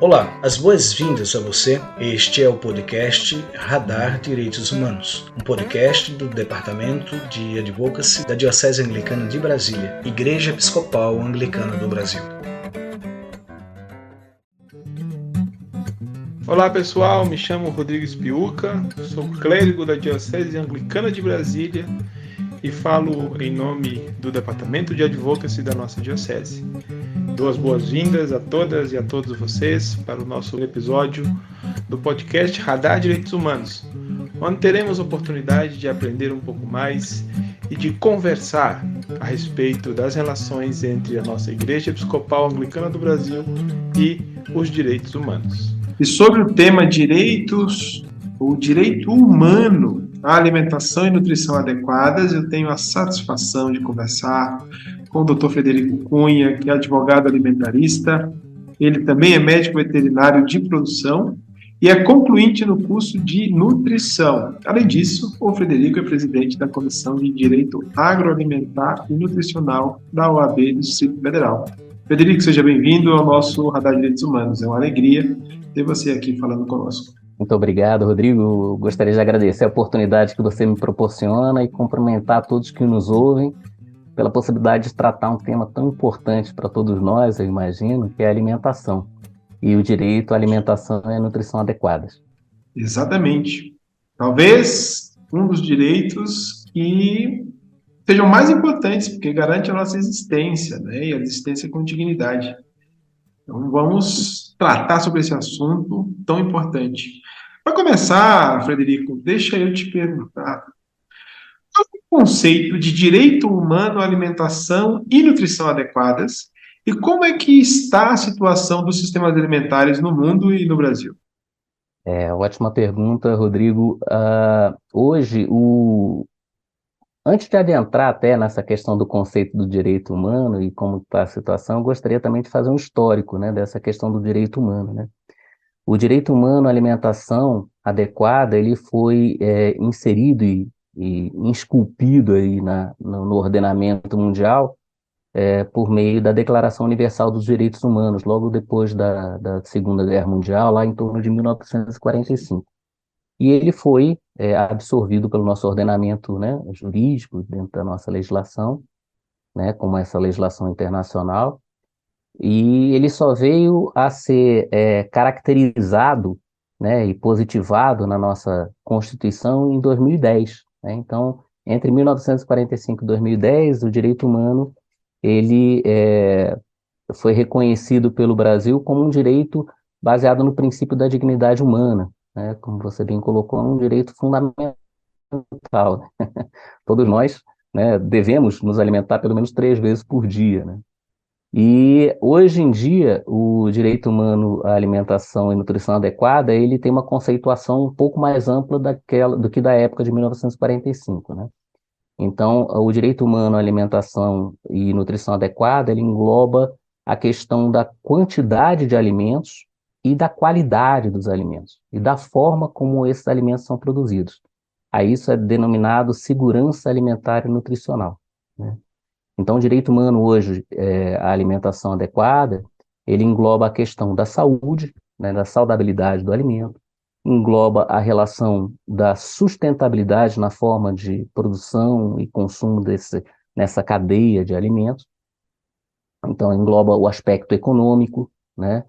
Olá, as boas-vindas a você. Este é o podcast Radar Direitos Humanos, um podcast do Departamento de Advocacy da Diocese Anglicana de Brasília, Igreja Episcopal Anglicana do Brasil. Olá pessoal, me chamo Rodrigo Espiuca, sou clérigo da Diocese Anglicana de Brasília e falo em nome do Departamento de Advocacy da nossa Diocese. Dou as boas-vindas a todas e a todos vocês para o nosso episódio do podcast Radar Direitos Humanos, onde teremos oportunidade de aprender um pouco mais e de conversar a respeito das relações entre a nossa Igreja Episcopal Anglicana do Brasil e os direitos humanos. E sobre o tema direitos, o direito humano à alimentação e nutrição adequadas, eu tenho a satisfação de conversar com o Dr. Frederico Cunha, que é advogado alimentarista. Ele também é médico veterinário de produção e é concluinte no curso de nutrição. Além disso, o Frederico é presidente da Comissão de Direito Agroalimentar e Nutricional da OAB do Distrito Federal. Frederico, seja bem-vindo ao nosso Radar Direitos Humanos. É uma alegria ter você aqui falando conosco. Muito obrigado, Rodrigo. Gostaria de agradecer a oportunidade que você me proporciona e cumprimentar todos que nos ouvem pela possibilidade de tratar um tema tão importante para todos nós, eu imagino, que é a alimentação e o direito à alimentação e à nutrição adequadas. Exatamente. Talvez um dos direitos que sejam mais importantes, porque garante a nossa existência, né? E a existência com dignidade. Então, vamos tratar sobre esse assunto tão importante. Para começar, Frederico, deixa eu te perguntar. Qual é o conceito de direito humano à alimentação e nutrição adequadas e como é que está a situação dos sistemas alimentares no mundo e no Brasil? Ótima pergunta, Rodrigo. Hoje, antes de adentrar até nessa questão do conceito do direito humano e como está a situação, eu gostaria também de fazer um histórico, né, dessa questão do direito humano, né? O direito humano à alimentação adequada, ele foi inserido e esculpido aí no ordenamento mundial por meio da Declaração Universal dos Direitos Humanos, logo depois da Segunda Guerra Mundial, lá em torno de 1945. E ele foi absorvido pelo nosso ordenamento, né, jurídico, dentro da nossa legislação, né, como essa legislação internacional, e ele só veio a ser caracterizado, né, e positivado na nossa Constituição em 2010. Né? Então, entre 1945 e 2010, o direito humano ele foi reconhecido pelo Brasil como um direito baseado no princípio da dignidade humana, né? Como você bem colocou, é um direito fundamental. Todos nós, né, devemos nos alimentar pelo menos 3 vezes por dia, né? E hoje em dia, o direito humano à alimentação e nutrição adequada, ele tem uma conceituação um pouco mais ampla do que da época de 1945, né? Então, o direito humano à alimentação e nutrição adequada, ele engloba a questão da quantidade de alimentos e da qualidade dos alimentos, e da forma como esses alimentos são produzidos. Aí isso é denominado segurança alimentar e nutricional, né? Então, o direito humano hoje, a alimentação adequada, ele engloba a questão da saúde, né, da saudabilidade do alimento, engloba a relação da sustentabilidade na forma de produção e consumo nessa cadeia de alimentos. Então, engloba o aspecto econômico, né,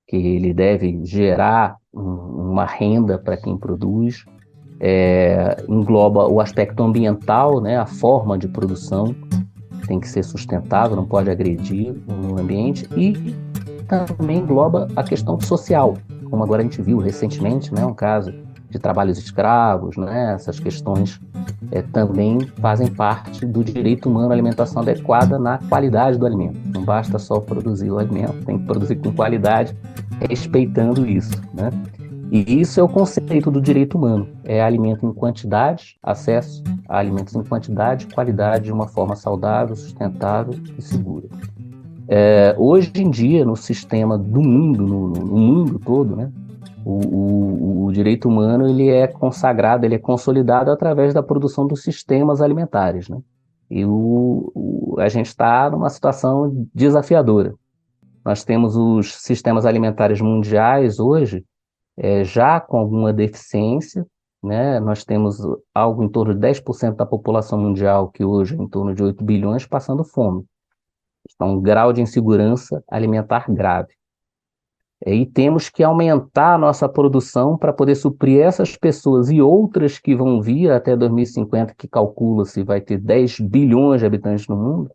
que ele deve gerar uma renda para quem produz, engloba o aspecto ambiental, né, a forma de produção tem que ser sustentável, não pode agredir o ambiente, e também engloba a questão social, como agora a gente viu recentemente, né, um caso de trabalhos escravos, né, essas questões também fazem parte do direito humano à alimentação adequada na qualidade do alimento. Não basta só produzir o alimento, tem que produzir com qualidade, respeitando isso, né? E isso é o conceito do direito humano, é alimento em quantidade, acesso a alimentos em quantidade e qualidade de uma forma saudável, sustentável e segura. Hoje em dia, no sistema do mundo, no mundo todo, né, o direito humano ele é consagrado, ele é consolidado através da produção dos sistemas alimentares, né? E a gente está numa situação desafiadora. Nós temos os sistemas alimentares mundiais hoje já com alguma deficiência, né? Nós temos algo em torno de 10% da população mundial, que hoje é em torno de 8 bilhões, passando fome. Então, um grau de insegurança alimentar grave. E temos que aumentar a nossa produção para poder suprir essas pessoas e outras que vão vir até 2050, que calcula-se vai ter 10 bilhões de habitantes no mundo,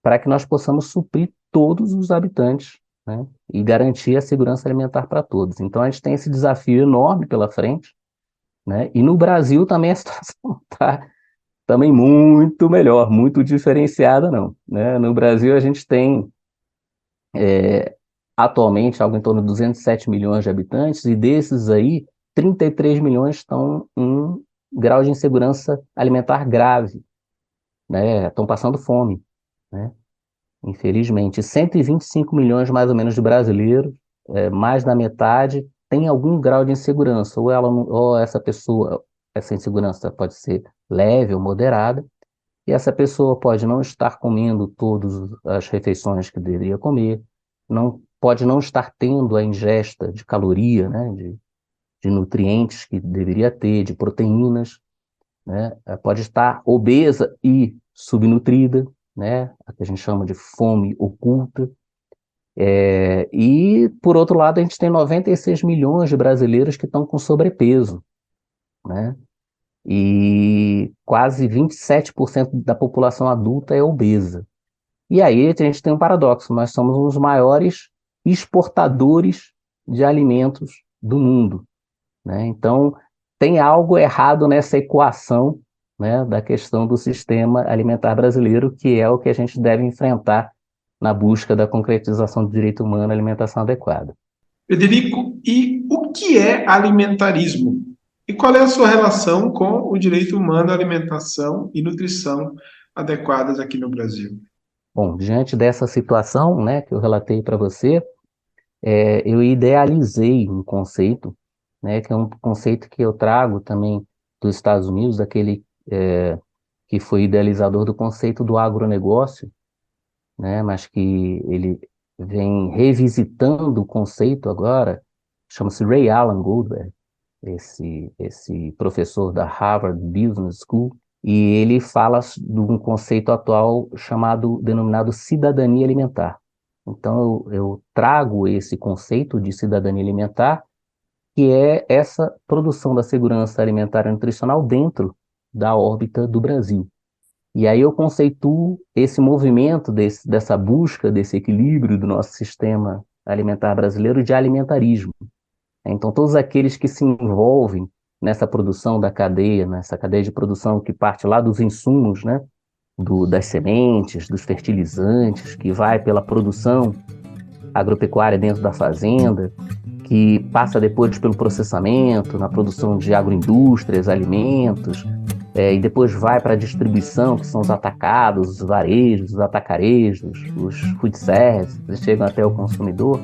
para que nós possamos suprir todos os habitantes, né, e garantir a segurança alimentar para todos. Então, a gente tem esse desafio enorme pela frente, né, e no Brasil também a situação está também muito melhor, muito diferenciada, não, né? No Brasil, a gente tem atualmente algo em torno de 207 milhões de habitantes, e desses aí, 33 milhões estão em grau de insegurança alimentar grave, né? Estão passando fome, né? Infelizmente. 125 milhões mais ou menos de brasileiros, mais da metade, tem algum grau de insegurança, ou essa pessoa, essa insegurança pode ser leve ou moderada, e essa pessoa pode não estar comendo todas as refeições que deveria comer, pode não estar tendo a ingesta de caloria, né, de nutrientes que deveria ter, de proteínas, né, pode estar obesa e subnutrida, né, a que a gente chama de fome oculta. E, por outro lado, a gente tem 96 milhões de brasileiros que estão com sobrepeso, né, e quase 27% da população adulta é obesa. E aí a gente tem um paradoxo: nós somos um dos maiores exportadores de alimentos do mundo, né? Então, tem algo errado nessa equação, né, da questão do sistema alimentar brasileiro, que é o que a gente deve enfrentar na busca da concretização do direito humano à alimentação adequada. Frederico, e o que é alimentarismo? E qual é a sua relação com o direito humano à alimentação e nutrição adequadas aqui no Brasil? Bom, diante dessa situação, né, que eu relatei para você, eu idealizei um conceito, né, que é um conceito que eu trago também dos Estados Unidos, daquele que foi idealizador do conceito do agronegócio, né, mas que ele vem revisitando o conceito agora, chama-se Ray Alan Goldberg, esse professor da Harvard Business School, e ele fala de um conceito atual denominado cidadania alimentar. Então, eu trago esse conceito de cidadania alimentar, que é essa produção da segurança alimentar e nutricional dentro da órbita do Brasil. E aí eu conceituo esse movimento, dessa busca, desse equilíbrio do nosso sistema alimentar brasileiro de alimentarismo. Então, todos aqueles que se envolvem nessa produção da cadeia, nessa cadeia de produção que parte lá dos insumos, né, das sementes, dos fertilizantes, que vai pela produção agropecuária dentro da fazenda, que passa depois pelo processamento, na produção de agroindústrias, alimentos, e depois vai para a distribuição, que são os atacados, os varejos, os atacarejos, os food services, que chegam até o consumidor.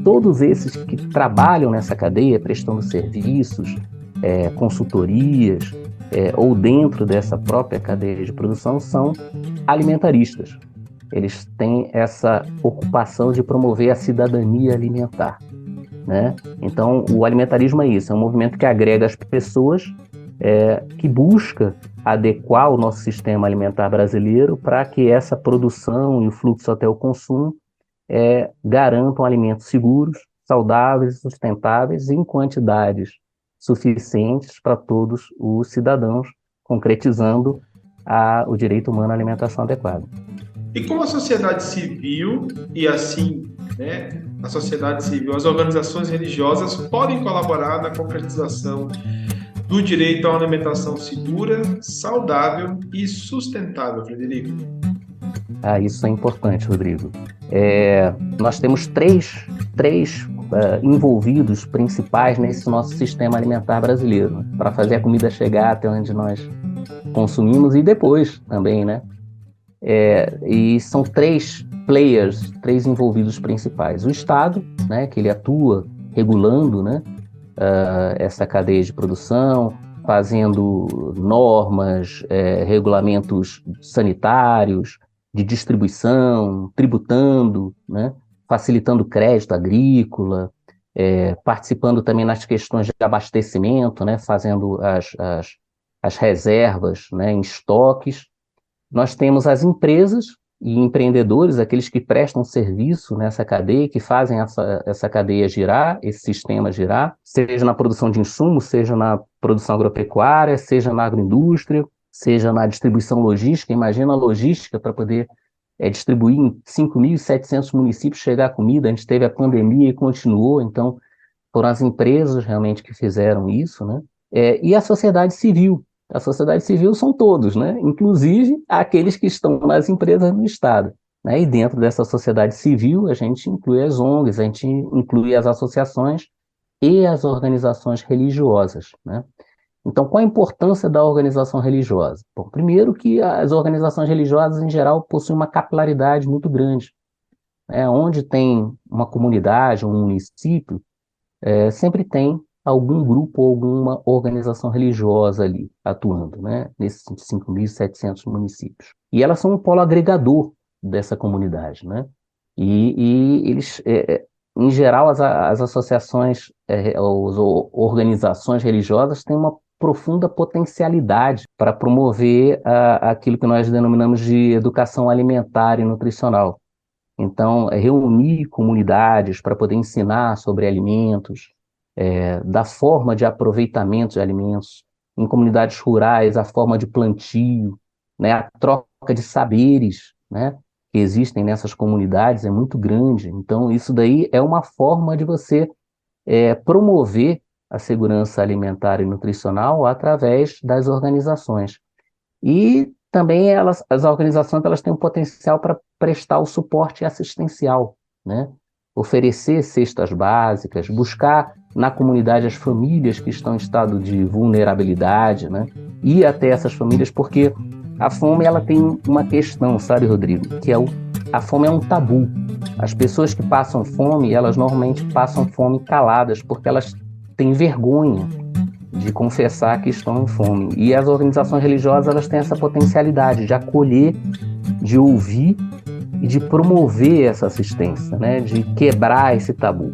Todos esses que trabalham nessa cadeia, prestando serviços, consultorias, ou dentro dessa própria cadeia de produção, são alimentaristas. Eles têm essa ocupação de promover a cidadania alimentar, né? Então, o alimentarismo é isso, é um movimento que agrega as pessoas, que busca adequar o nosso sistema alimentar brasileiro para que essa produção e o fluxo até o consumo garantam alimentos seguros, saudáveis, sustentáveis e em quantidades suficientes para todos os cidadãos, concretizando o direito humano à alimentação adequada. E como a sociedade civil, e assim, né, a sociedade civil, as organizações religiosas podem colaborar na concretização do direito a uma alimentação segura, saudável e sustentável, Frederico? Isso é importante, Rodrigo. Nós temos três envolvidos principais nesse nosso sistema alimentar brasileiro, para fazer a comida chegar até onde nós consumimos e depois também, né? E são três players, três envolvidos principais. O Estado, né, que ele atua regulando, né, essa cadeia de produção, fazendo normas, regulamentos sanitários, de distribuição, tributando, né, facilitando crédito agrícola, participando também nas questões de abastecimento, né, fazendo as reservas, né, em estoques. Nós temos as empresas e empreendedores, aqueles que prestam serviço nessa cadeia, que fazem essa cadeia girar, esse sistema girar, seja na produção de insumos, seja na produção agropecuária, seja na agroindústria, seja na distribuição logística. Imagina a logística para poder distribuir em 5.700 municípios, chegar a comida. A gente teve a pandemia e continuou, então foram as empresas realmente que fizeram isso, né? E a sociedade civil. A sociedade civil são todos, né? Inclusive aqueles que estão nas empresas no Estado, né? E dentro dessa sociedade civil, a gente inclui as ONGs, a gente inclui as associações e as organizações religiosas, né? Então, qual a importância da organização religiosa? Bom, primeiro que as organizações religiosas, em geral, possuem uma capilaridade muito grande, né? Onde tem uma comunidade, um município, sempre tem algum grupo ou alguma organização religiosa ali atuando, né? Nesses 5.700 municípios. E elas são um polo agregador dessa comunidade, né? E eles, em geral, as associações, as organizações religiosas têm uma profunda potencialidade para promover aquilo que nós denominamos de educação alimentar e nutricional. Então, reunir comunidades para poder ensinar sobre alimentos, da forma de aproveitamento de alimentos, em comunidades rurais, a forma de plantio, né, a troca de saberes, né, que existem nessas comunidades é muito grande. Então, isso daí é uma forma de você promover a segurança alimentar e nutricional através das organizações. E também as organizações elas têm um potencial para prestar o suporte assistencial, né? Oferecer cestas básicas, buscar na comunidade as famílias que estão em estado de vulnerabilidade, né? Ir até essas famílias, porque a fome ela tem uma questão, sabe, Rodrigo? Que a fome é um tabu. As pessoas que passam fome, elas normalmente passam fome caladas, porque elas têm vergonha de confessar que estão em fome. E as organizações religiosas elas têm essa potencialidade de acolher, de ouvir e de promover essa assistência, né? De quebrar esse tabu.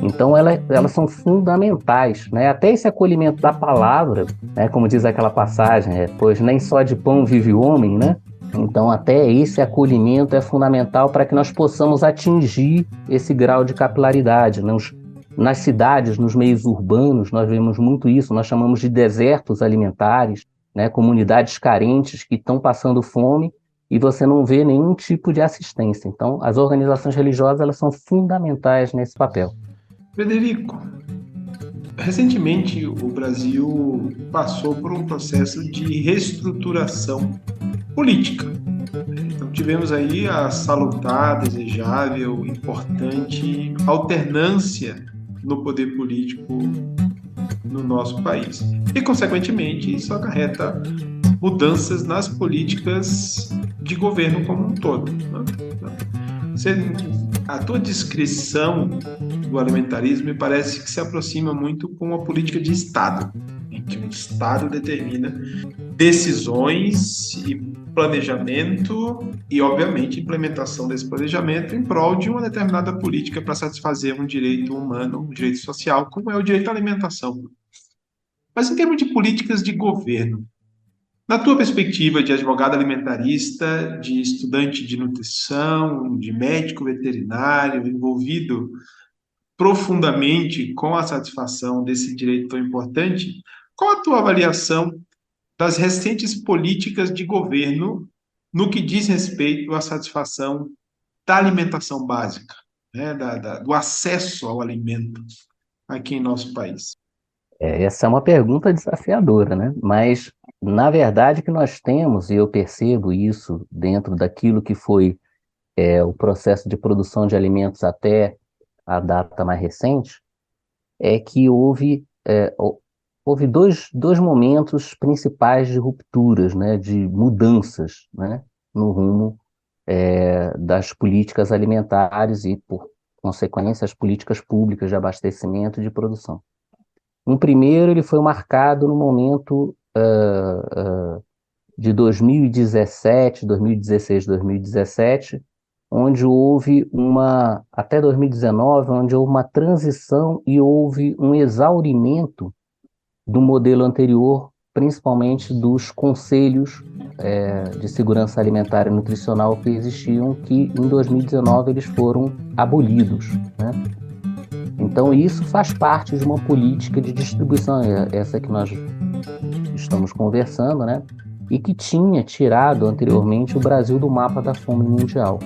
Então elas são fundamentais, né? Até esse acolhimento da palavra, né? Como diz aquela passagem, pois nem só de pão vive o homem, né? Então até esse acolhimento é fundamental para que nós possamos atingir esse grau de capilaridade, né? Nas cidades, nos meios urbanos, nós vemos muito isso, nós chamamos de desertos alimentares, né? Comunidades carentes que estão passando fome e você não vê nenhum tipo de assistência. Então, as organizações religiosas elas são fundamentais nesse papel. Frederico, recentemente o Brasil passou por um processo de reestruturação política. Então, tivemos aí a salutar, desejável, importante alternância no poder político no nosso país. E, consequentemente, isso acarreta mudanças nas políticas de governo como um todo, né? A tua descrição do alimentarismo me parece que se aproxima muito com a política de Estado, em que o Estado determina decisões e planejamento e, obviamente, implementação desse planejamento em prol de uma determinada política para satisfazer um direito humano, um direito social, como é o direito à alimentação. Mas em termos de políticas de governo, na tua perspectiva de advogado alimentarista, de estudante de nutrição, de médico veterinário, envolvido profundamente com a satisfação desse direito tão importante, qual a tua avaliação das recentes políticas de governo no que diz respeito à satisfação da alimentação básica, né, do acesso ao alimento aqui em nosso país? Essa é uma pergunta desafiadora, né? Mas, na verdade, o que nós temos, e eu percebo isso dentro daquilo que foi o processo de produção de alimentos até a data mais recente, é que houve dois momentos principais de rupturas, né? De mudanças, né? No rumo das políticas alimentares e, por consequência, as políticas públicas de abastecimento e de produção. Um primeiro, ele foi marcado no momento de 2017, 2016, 2017, onde houve até 2019, onde houve uma transição e houve um exaurimento do modelo anterior, principalmente dos conselhos de segurança alimentar e nutricional que existiam, que em 2019 eles foram abolidos, né? Então isso faz parte de uma política de distribuição, essa que nós estamos conversando, né? E que tinha tirado anteriormente o Brasil do mapa da fome mundial.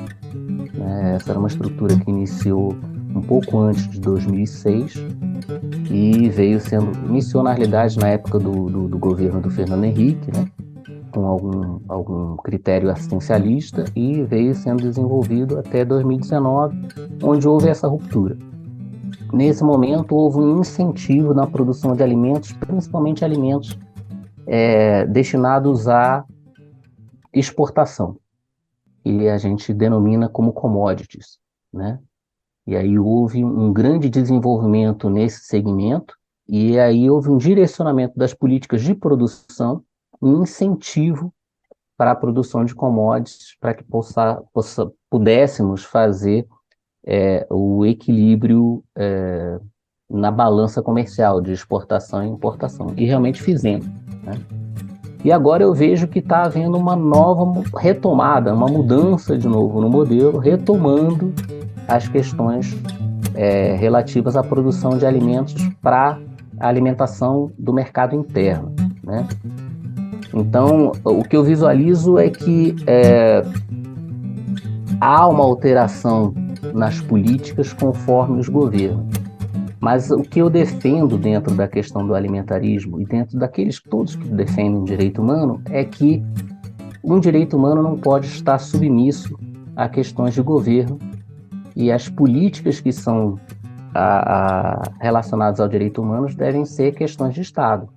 Essa era uma estrutura que iniciou um pouco antes de 2006 e iniciou na realidade na época do governo do Fernando Henrique, né? Com algum critério assistencialista, e veio sendo desenvolvido até 2019, onde houve essa ruptura. Nesse momento, houve um incentivo na produção de alimentos, principalmente alimentos destinados à exportação, e a gente denomina como commodities, né? E aí houve um grande desenvolvimento nesse segmento, e aí houve um direcionamento das políticas de produção, um incentivo para a produção de commodities, para que pudéssemos fazer o equilíbrio na balança comercial de exportação e importação. E realmente fizemos, né? E agora eu vejo que está havendo uma nova retomada, uma mudança de novo no modelo, retomando as questões relativas à produção de alimentos para a alimentação do mercado interno, né? Então, o que eu visualizo é que há uma alteração nas políticas conforme os governos. Mas o que eu defendo dentro da questão do alimentarismo e dentro daqueles todos que defendem o direito humano é que um direito humano não pode estar submisso a questões de governo, e as políticas que são relacionadas ao direito humano devem ser questões de Estado.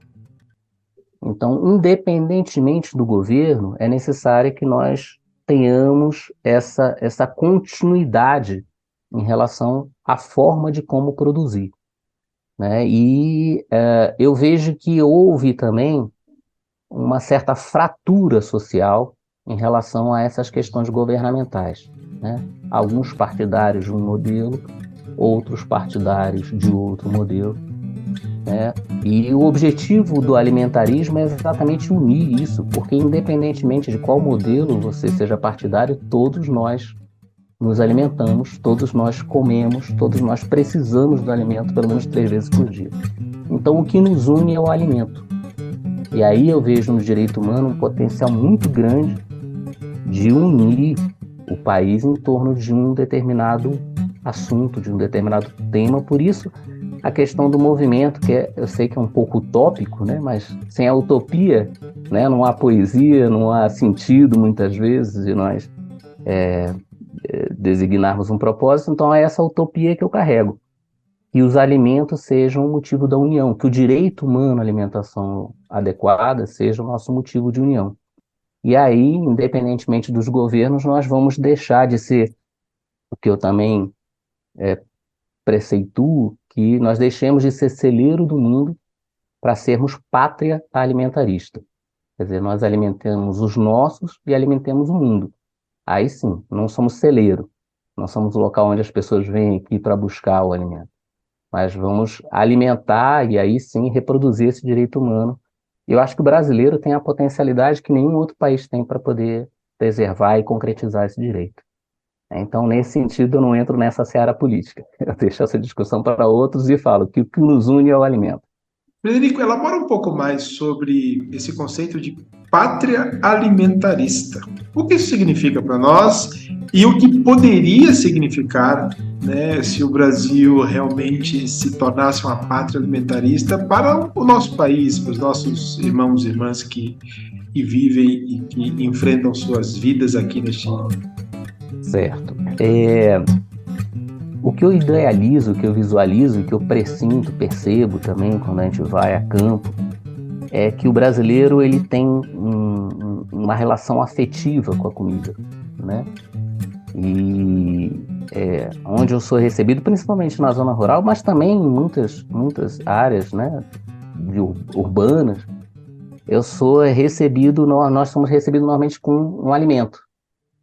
Então, independentemente do governo, é necessário que nós tenhamos essa continuidade em relação à forma de como produzir, né? E eu vejo que houve também uma certa fratura social em relação a essas questões governamentais, né? Alguns partidários de um modelo, outros partidários de outro modelo, né? E o objetivo do alimentarismo é exatamente unir isso, porque independentemente de qual modelo você seja partidário, todos nós nos alimentamos, todos nós comemos, todos nós precisamos do alimento pelo menos 3 vezes por dia. Então o que nos une é o alimento. E aí eu vejo no direito humano um potencial muito grande de unir o país em torno de um determinado assunto, de um determinado tema. Por isso a questão do movimento, que eu sei que é um pouco utópico, né? Mas sem a utopia, né? Não há poesia, não há sentido muitas vezes de nós designarmos um propósito. Então é essa utopia que eu carrego, que os alimentos sejam o motivo da união, que o direito humano à alimentação adequada seja o nosso motivo de união. E aí, independentemente dos governos, nós vamos deixar de ser, o que eu também preceituo, que nós deixemos de ser celeiro do mundo para sermos pátria alimentarista. Quer dizer, nós alimentamos os nossos e alimentemos o mundo. Aí sim, não somos celeiro, não somos o local onde as pessoas vêm aqui para buscar o alimento, mas vamos alimentar e aí sim reproduzir esse direito humano. Eu acho que o brasileiro tem a potencialidade que nenhum outro país tem para poder preservar e concretizar esse direito. Então, nesse sentido, eu não entro nessa seara política. Eu deixo essa discussão para outros e falo que o que nos une é o alimento. Frederico, elabora um pouco mais sobre esse conceito de pátria alimentarista. O que isso significa para nós e o que poderia significar, né, se o Brasil realmente se tornasse uma pátria alimentarista para o nosso país, para os nossos irmãos e irmãs que vivem e que enfrentam suas vidas aqui neste mundo. Certo. O que eu idealizo, o que eu visualizo, o que eu pressinto, percebo também quando a gente vai a campo, é que o brasileiro ele tem uma relação afetiva com a comida, né? E onde eu sou recebido, principalmente na zona rural, mas também em muitas áreas, né, urbanas, eu sou recebido, nós somos recebidos normalmente com um alimento,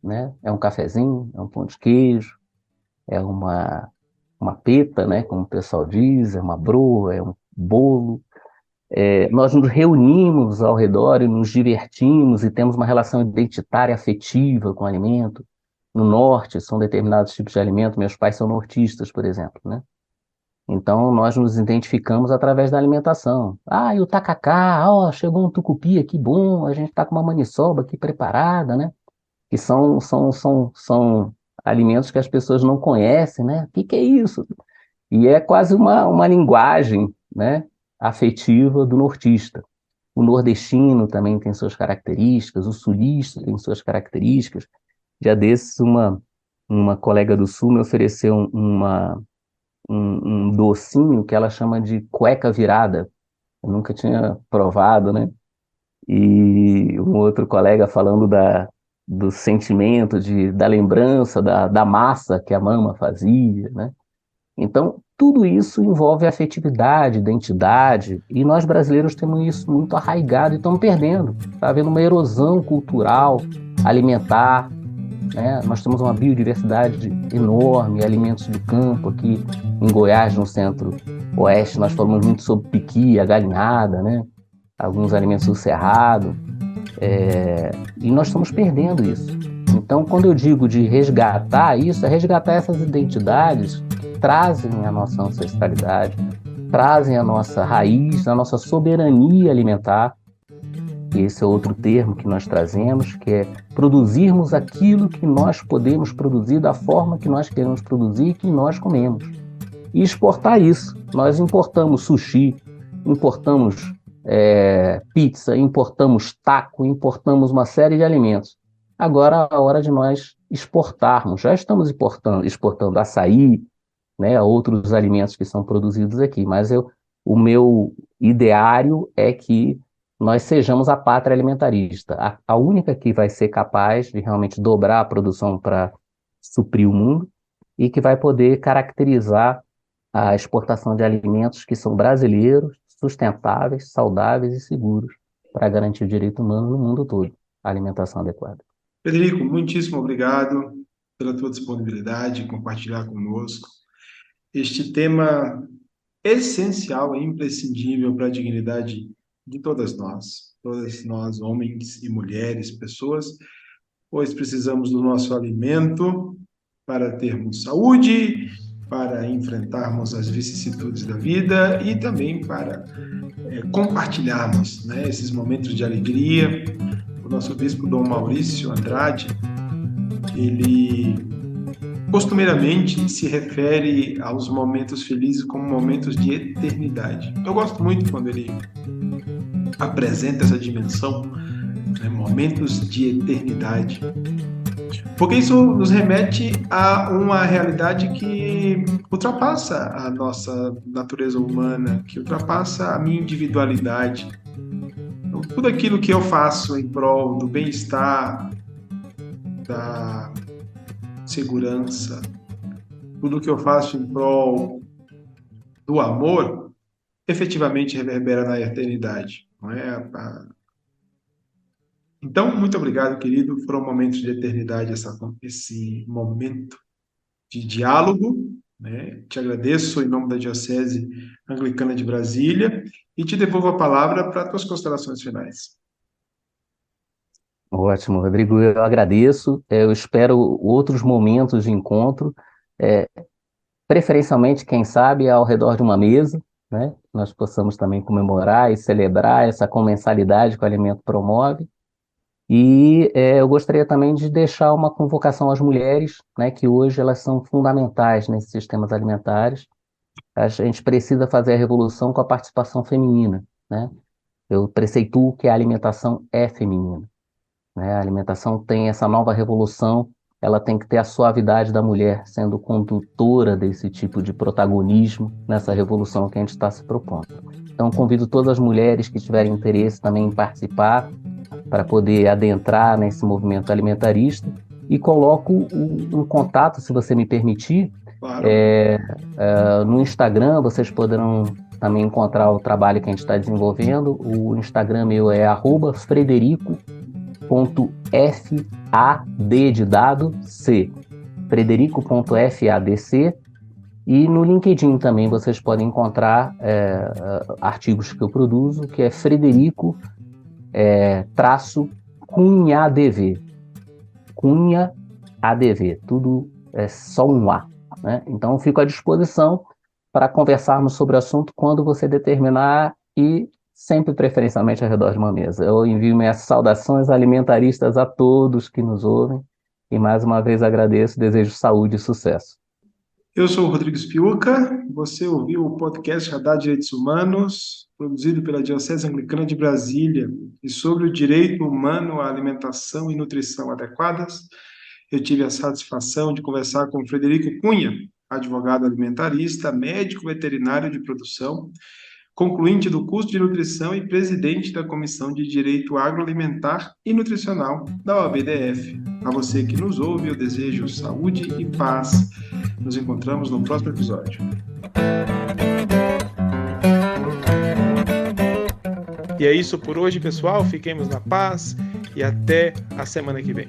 né? É um cafezinho, é um pão de queijo, é uma peta, né? Como o pessoal diz, é uma broa, é um bolo. Nós nos reunimos ao redor e nos divertimos e temos uma relação identitária afetiva com o alimento. No norte, são determinados tipos de alimento. Meus pais são nortistas, por exemplo, né? Então, nós nos identificamos através da alimentação. Ah, e o tacacá, ó, chegou um tucupi aqui bom, a gente está com uma maniçoba aqui preparada, né? Que são alimentos que as pessoas não conhecem, né? O que é isso? E é quase uma linguagem, né, afetiva do nortista. O nordestino também tem suas características, o sulista tem suas características. Já desses, uma colega do sul me ofereceu um docinho que ela chama de cueca virada. Eu nunca tinha provado, né? E um outro colega falando do sentimento, da lembrança da massa que a mama fazia, né? Então, tudo isso envolve afetividade, identidade, e nós brasileiros temos isso muito arraigado e estamos perdendo. Está havendo uma erosão cultural, alimentar, né? Nós temos uma biodiversidade enorme, alimentos do campo aqui em Goiás, no centro-oeste, nós falamos muito sobre piqui, a galinhada, né? Alguns alimentos do cerrado, e nós estamos perdendo isso. Então, quando eu digo de resgatar isso, é resgatar essas identidades que trazem a nossa ancestralidade, trazem a nossa raiz, a nossa soberania alimentar. E esse é outro termo que nós trazemos, que é produzirmos aquilo que nós podemos produzir da forma que nós queremos produzir e que nós comemos. E exportar isso. Nós importamos sushi, importamos pizza, importamos taco, importamos uma série de alimentos. Agora é a hora de nós exportarmos. Já estamos exportando açaí, né, outros alimentos que são produzidos aqui, mas o meu ideário é que nós sejamos a pátria alimentarista, a única que vai ser capaz de realmente dobrar a produção para suprir o mundo e que vai poder caracterizar a exportação de alimentos que são brasileiros, sustentáveis, saudáveis e seguros para garantir o direito humano no mundo todo, a alimentação adequada. Frederico, muitíssimo obrigado pela tua disponibilidade em compartilhar conosco este tema essencial e imprescindível para a dignidade de todas nós, homens e mulheres, pessoas, pois precisamos do nosso alimento para termos saúde, para enfrentarmos as vicissitudes da vida e também para compartilharmos, né, esses momentos de alegria. O nosso bispo Dom Maurício Andrade, ele costumeiramente se refere aos momentos felizes como momentos de eternidade. Eu gosto muito quando ele apresenta essa dimensão, né, momentos de eternidade, porque isso nos remete a uma realidade que ultrapassa a nossa natureza humana, que ultrapassa a minha individualidade. Então, tudo aquilo que eu faço em prol do bem-estar, da segurança, tudo que eu faço em prol do amor, efetivamente reverbera na eternidade. Não é? Então, muito obrigado, querido. Foram momentos de eternidade, esse momento de diálogo, né? Te agradeço em nome da Diocese Anglicana de Brasília e te devolvo a palavra para as tuas considerações finais. Ótimo, Rodrigo, eu agradeço. Eu espero outros momentos de encontro, preferencialmente, quem sabe, ao redor de uma mesa, né? Nós possamos também comemorar e celebrar essa comensalidade que o alimento promove. E eu gostaria também de deixar uma convocação às mulheres, né, que hoje elas são fundamentais nesses sistemas alimentares. A gente precisa fazer a revolução com a participação feminina, né? Eu preceituo que a alimentação é feminina, né? A alimentação tem essa nova revolução, ela tem que ter a suavidade da mulher sendo condutora desse tipo de protagonismo nessa revolução que a gente está se propondo. Então, convido todas as mulheres que tiverem interesse também em participar, para poder adentrar nesse movimento alimentarista, e coloco um contato, se você me permitir, Claro. No Instagram. Vocês poderão também encontrar o trabalho que a gente está desenvolvendo. O Instagram meu é @frederico.j frederico.fad de dado C, frederico.fadc, e no LinkedIn também vocês podem encontrar artigos que eu produzo, que é Frederico Cunha ADV. Cunha ADV, tudo é só um A, né? Então, fico à disposição para conversarmos sobre o assunto quando você determinar e sempre preferencialmente ao redor de uma mesa. Eu envio minhas saudações alimentaristas a todos que nos ouvem e mais uma vez agradeço, desejo saúde e sucesso. Eu sou o Rodrigo Spiuca, você ouviu o podcast Radar Direitos Humanos, produzido pela Diocese Anglicana de Brasília, e sobre o direito humano à alimentação e nutrição adequadas. Eu tive a satisfação de conversar com Frederico Cunha, advogado alimentarista, médico veterinário de produção, concluinte do curso de nutrição e presidente da Comissão de Direito Agroalimentar e Nutricional da OAB-DF. A você que nos ouve, eu desejo saúde e paz. Nos encontramos no próximo episódio. E é isso por hoje, pessoal. Fiquemos na paz e até a semana que vem.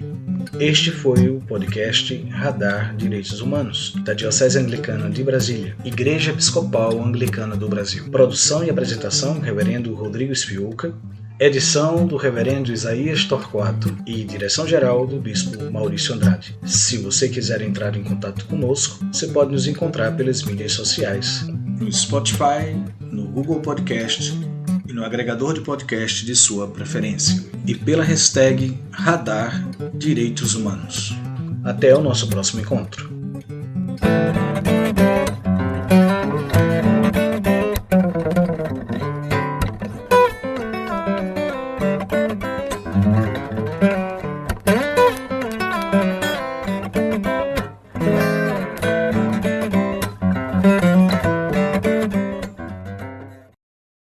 Este foi o podcast Radar Direitos Humanos, da Diocese Anglicana de Brasília, Igreja Episcopal Anglicana do Brasil. Produção e apresentação, Reverendo Rodrigo Spiuca. Edição do Reverendo Isaías Torquato e direção-geral do Bispo Maurício Andrade. Se você quiser entrar em contato conosco, você pode nos encontrar pelas mídias sociais, no Spotify, no Google Podcast e no agregador de podcast de sua preferência, e pela hashtag Radar Direitos Humanos. Até o nosso próximo encontro.